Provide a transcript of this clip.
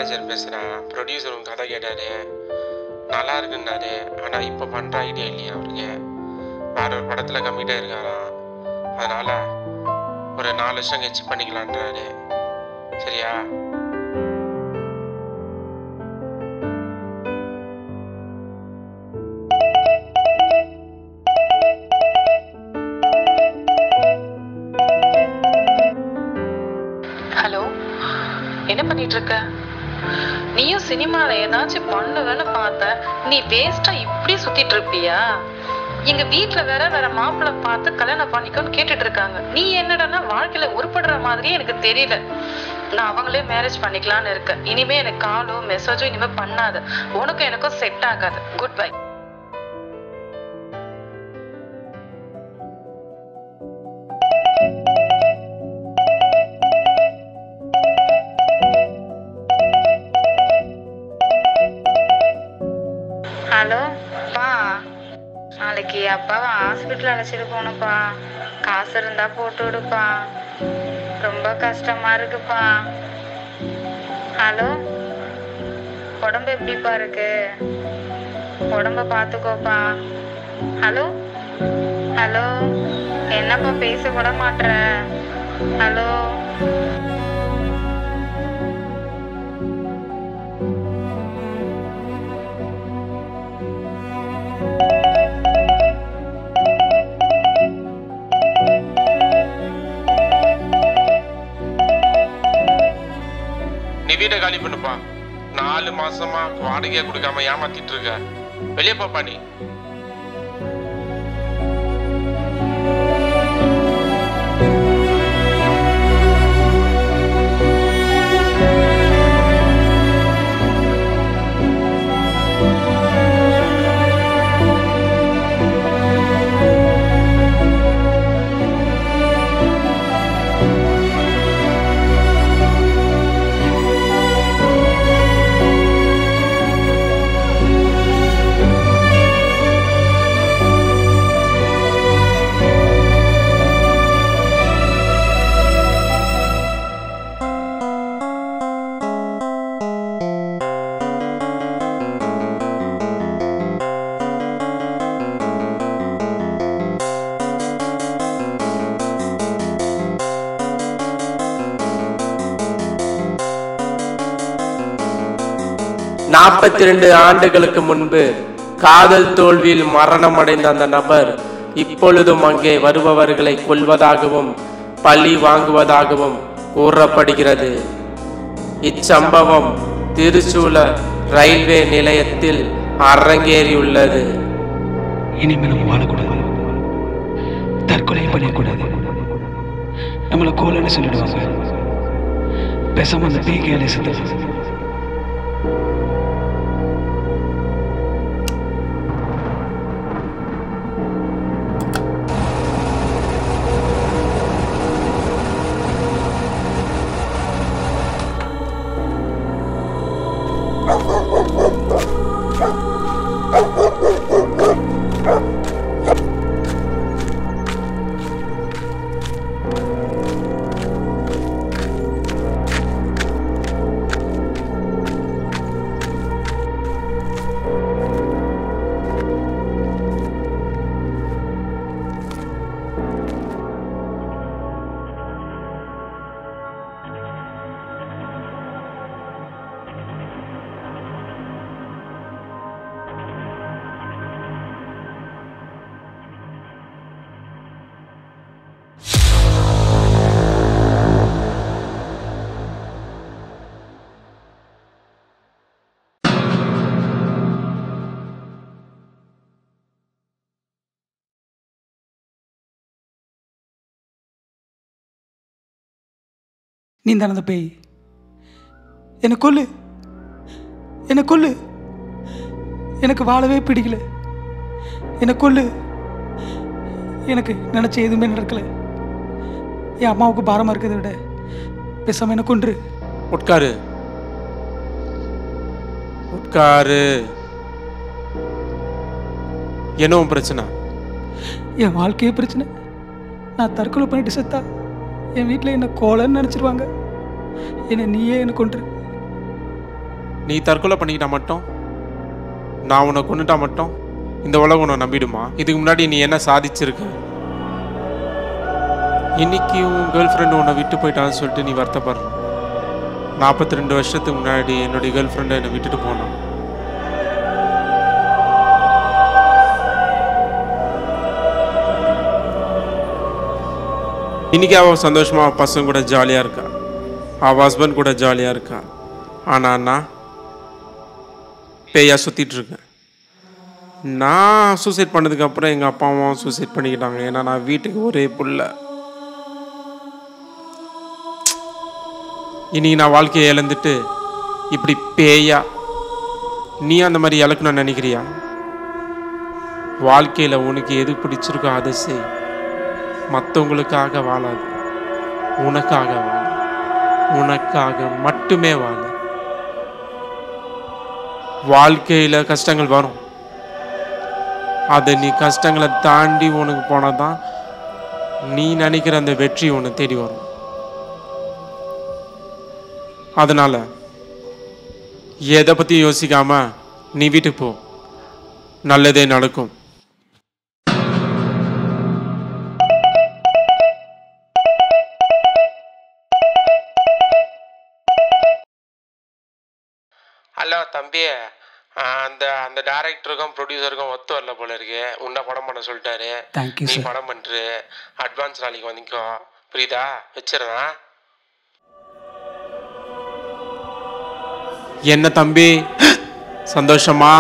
Manager பேசுகிறேன். Producer உங்கள் கதை கேட்டார், நல்லா இருக்குன்னாரு. ஆனால் இப்போ பண்ணுற ஐடியா இல்லையா அவருக்கு, வேற ஒரு படத்தில் கம்மிட்டாக இருக்காராம். அதனால் ஒரு 4 வருஷம் கழிச்சு பண்ணிக்கலான்றாரு. சரியா? ஹலோ, என்ன பண்ணிட்டு இருக்க? நீயும் சினிமாவில் ஏதாச்சும் பண்ணுவேன்னு பார்த்த, நீ வேஸ்டா இப்படி சுத்திட்டு இருப்பியா? எங்க வீட்டுல வேற மாப்பிள்ளை பார்த்து கல்யாணம் பண்ணிக்கோன்னு கேட்டுட்டு இருக்காங்க. நீ என்னடனா வாழ்க்கையில உருப்படுற மாதிரியே எனக்கு தெரியல. நான் அவங்களே மேரேஜ் பண்ணிக்கலான்னு இருக்கேன். இனிமே எனக்கு காலோ மெசேஜோ இனிமே பண்ணாத. உனக்கும் எனக்கும் செட் ஆகாது. Good bye. ஹலோ பா, நாளைக்கு அப்பாவை ஹாஸ்பிட்டல் அழைச்சிட்டு போகணும்ப்பா. காசு இருந்தா போட்டு விடுப்பா, ரொம்ப கஷ்டமா இருக்குப்பா. ஹலோ, உடம்பு எப்படிப்பா இருக்கு? உடம்ப பார்த்துக்கோப்பா. ஹலோ ஹலோ, என்னப்பா பேச கூட மாட்ற? ஹலோ. நீ வீட்டை காலி பண்ணுப்பா. 4 மாசமா வாடகையை கொடுக்காம ஏமாத்திட்டு இருக்க. வெளியே போப்பா நீ. நாற்பத்தி 2 ஆண்டுகளுக்கு முன்பு காதல் தோல்வியில் மரணம் அடைந்த அந்த நபர் இப்பொழுதும் அங்கே வருபவர்களை கொல்வதாகவும் பழி வாங்குவதாகவும் கூறப்படுகிறது. இச்சம்பவம் திருச்சூலர் ரயில்வே நிலையத்தில் அரங்கேறியுள்ளது. இனிமேலும் வாழக்கூடாது, தற்கொலை பண்ணக்கூடாது, நம்மளை கோலன்னு சொல்லிடுவாங்க. பேசாம அந்த பேய்கையாலே செத்து நீ தானே அந்த பேய். என்னை கொல்லு, என்னை கொல்லு, எனக்கு வாழவே பிடிக்கல, என்னை கொல்லு. எனக்கு நினச்ச எதுவுமே நடக்கல. என் அம்மாவுக்கு பாரமாக இருக்கிறத விட பேசாம என்ன கொன்று. உட்காரு உட்காரு. என்னவும் பிரச்சனை? என் வாழ்க்கையே பிரச்சனை. நான் தற்கொலை பண்ணிட்டு செத்தா என் வீட்டில் என்ன கோலன்னு நினச்சிருவாங்க. என்னை நீயே என்னை கொன்று. நீ தற்கொலை பண்ணிக்கிட்டா மட்டும், நான் உன்னை கொண்டுட்டா மட்டும் இந்த உலகம் உன்னை நம்பிடுமா? இதுக்கு முன்னாடி நீ என்ன சாதிச்சிருக்க? இன்னைக்கு உன் கேர்ள் ஃப்ரெண்டு உன்னை விட்டு போயிட்டான்னு சொல்லிட்டு நீ வருத்தப்படுற. 42 வருஷத்துக்கு முன்னாடி என்னுடைய கேர்ள் ஃப்ரெண்டை என்னை விட்டுட்டு போனான். இன்னைக்கு அவள் சந்தோஷமா அவள் பசங்க கூட ஜாலியாக இருக்கா, அவள் ஹஸ்பண்ட் கூட ஜாலியாக இருக்கா. ஆனால் நான் பேயா சுற்றிட்டு இருக்கேன். நான் சூசைட் பண்ணதுக்கப்புறம் எங்கள் அப்பா அம்மாவும் சூசைட் பண்ணிக்கிட்டாங்க. ஏன்னா நான் வீட்டுக்கு ஒரே புள்ள. இன்னைக்கு நான் வாழ்க்கையை இழந்துட்டு இப்படி பேயா நீ அந்த மாதிரி இழக்கணும்னு நினைக்கிறியா? வாழ்க்கையில் உனக்கு எது பிடிச்சிருக்கோ அதை செய். மற்றவங்களுக்காக வாழாது, உனக்காக வாழ, உனக்காக மட்டுமே வாழ. வாழ்க்கையில் கஷ்டங்கள் வரும், அதை நீ கஷ்டங்களை தாண்டி உனக்கு போனதான் நீ நினைக்கிற அந்த வெற்றி உன்னை தேடி வரும். அதனால எதை பற்றி யோசிக்காம நீ வீட்டுக்கு போ, நல்லதே நடக்கும். ஹலோ தம்பி, அந்த அந்த டைரக்டருக்கும் ப்ரொடியூசருக்கும் ஒத்து வரல போல இருக்கு. உன்னை படம் பண்ண சொல்லிட்டாரு. தேங்க்யூ நீ சார். படம் பண்ணுற அட்வான்ஸ் நாளைக்கு வந்துக்கோ, புரியுதா? வச்சிடறேன். என்ன தம்பி, சந்தோஷமா?